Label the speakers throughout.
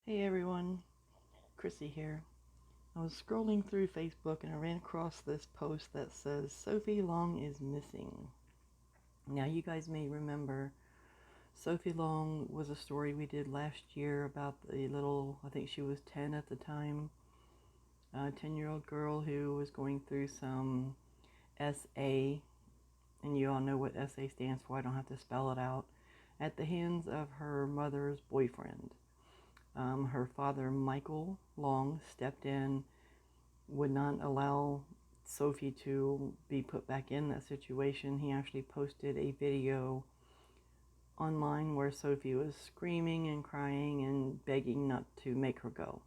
Speaker 1: Hey everyone, Chrissy here. I was scrolling through Facebook and I ran across this post that says Sophie Long is missing. Now you guys may remember Sophie Long was a story we did last year about the little, I think she was 10 at the time, 10-year-old girl who was going through some SA, and you all know what SA stands for, I don't have to spell it out, at the hands of her mother's boyfriend. Her father, Michael Long, stepped in, would not allow Sophie to be put back in that situation. He actually posted a video online where Sophie was screaming and crying and begging not to make her go.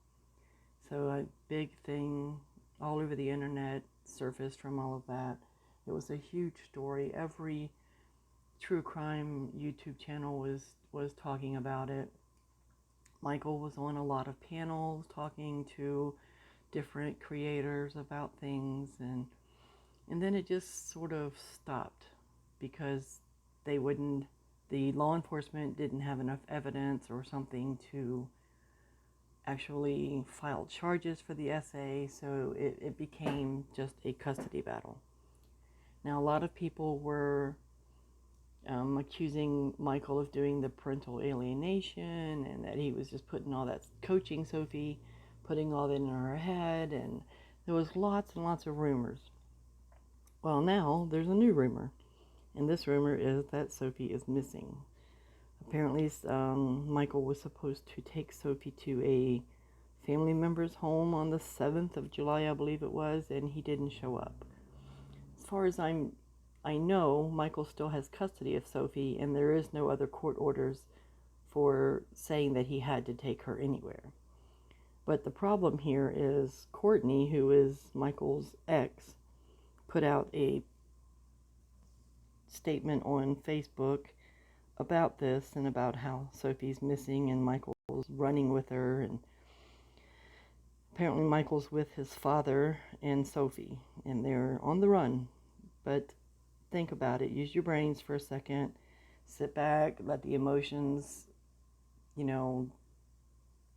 Speaker 1: So a big thing all over the internet surfaced from all of that. It was a huge story. Every true crime YouTube channel was talking about it. Michael was on a lot of panels talking to different creators about things, and then it just sort of stopped because the law enforcement didn't have enough evidence or something to actually file charges for the SA, so it became just a custody battle. Now a lot of people were accusing Michael of doing the parental alienation and that he was just putting all that, coaching Sophie, putting all that in her head, and there was lots and lots of rumors. Well, now there's a new rumor, and this rumor is that Sophie is missing. Apparently, Michael was supposed to take Sophie to a family member's home on the 7th of July, I believe it was, and he didn't show up. As far as I know, Michael still has custody of Sophie, and there is no other court orders for saying that he had to take her anywhere. But the problem here is Courtney, who is Michael's ex, put out a statement on Facebook about this and about how Sophie's missing and Michael's running with her, and apparently Michael's with his father and Sophie and they're on the run. But think about it, use your brains for a second, sit back, let the emotions,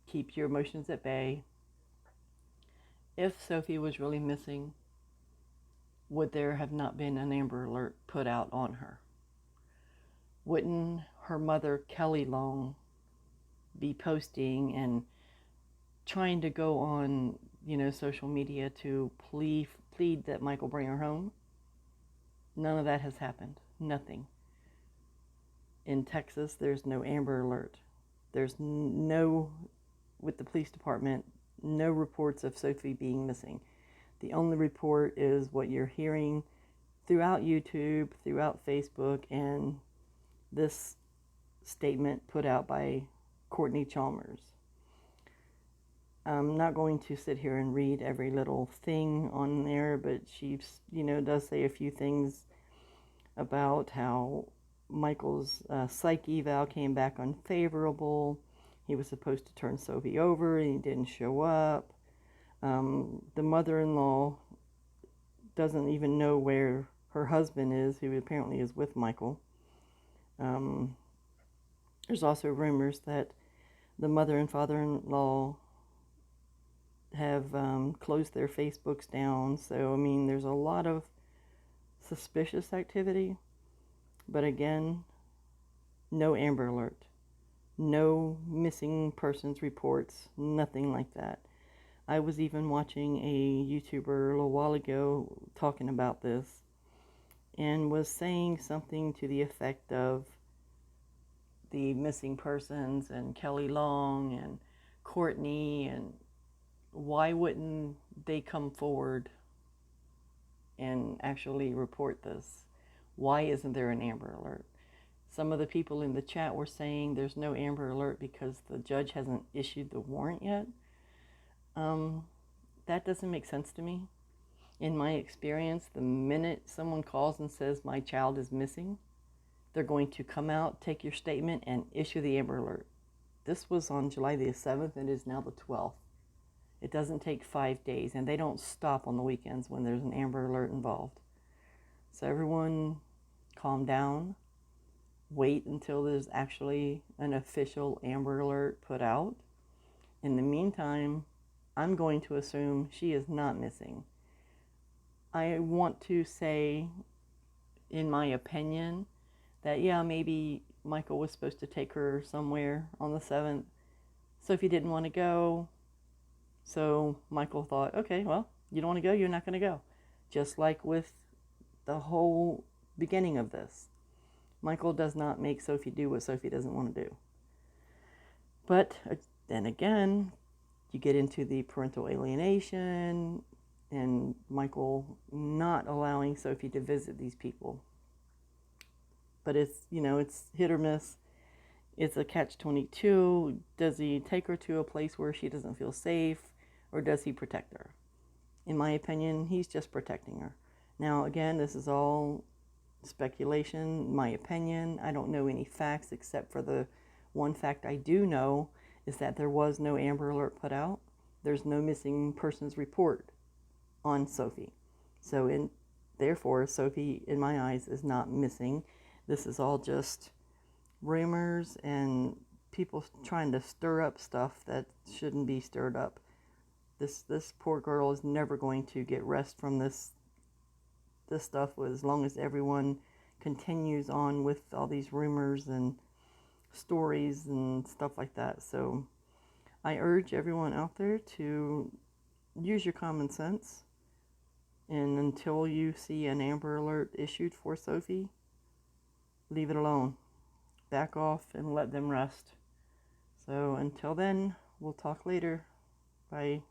Speaker 1: keep your emotions at bay. If Sophie was really missing, would there have not been an Amber Alert put out on her? Wouldn't her mother, Kelly Long, be posting and trying to go on, social media to plead that Michael bring her home? None of that has happened. Nothing. In Texas, there's no Amber Alert. There's no, with the police department, no reports of Sophie being missing. The only report is what you're hearing throughout YouTube, throughout Facebook, and this statement put out by Courtney Chalmers. I'm not going to sit here and read every little thing on there, but she, does say a few things about how Michael's psych eval came back unfavorable. He was supposed to turn Sophie over and he didn't show up. The mother-in-law doesn't even know where her husband is, who apparently is with Michael. There's also rumors that the mother and father-in-law have closed their Facebooks down. So, there's a lot of suspicious activity. But again, no Amber Alert, no missing persons reports, nothing like that. I was even watching a YouTuber a little while ago talking about this and was saying something to the effect of the missing persons and Kelly Long and Courtney, and why wouldn't they come forward and actually report this? Why isn't there an Amber Alert? Some of the people in the chat were saying there's no Amber Alert because the judge hasn't issued the warrant yet. That doesn't make sense to me. In my experience, the minute someone calls and says my child is missing, they're going to come out, take your statement, and issue the Amber Alert. This was on July the 7th and it is now the 12th. It doesn't take 5 days, and they don't stop on the weekends when there's an Amber Alert involved. So everyone calm down. Wait until there's actually an official Amber Alert put out. In the meantime, I'm going to assume she is not missing. I want to say, in my opinion, that yeah, maybe Michael was supposed to take her somewhere on the 7th. Sophie didn't want to go, so Michael thought, okay, well, you don't want to go, you're not going to go. Just like with the whole beginning of this. Michael does not make Sophie do what Sophie doesn't want to do. But then again, you get into the parental alienation and Michael not allowing Sophie to visit these people. But it's, it's hit or miss. It's a catch-22. Does he take her to a place where she doesn't feel safe, or does he protect her? In my opinion, he's just protecting her. Now, again, this is all speculation, my opinion. I don't know any facts except for the one fact I do know is that there was no Amber Alert put out. There's no missing persons report on Sophie. So therefore, Sophie, in my eyes, is not missing. This is all just rumors and people trying to stir up stuff that shouldn't be stirred up. This poor girl is never going to get rest from this stuff as long as everyone continues on with all these rumors and stories and stuff like that. So I urge everyone out there to use your common sense, and until you see an Amber Alert issued for Sophie, leave it alone. Back off and let them rest. So until then, we'll talk later. Bye.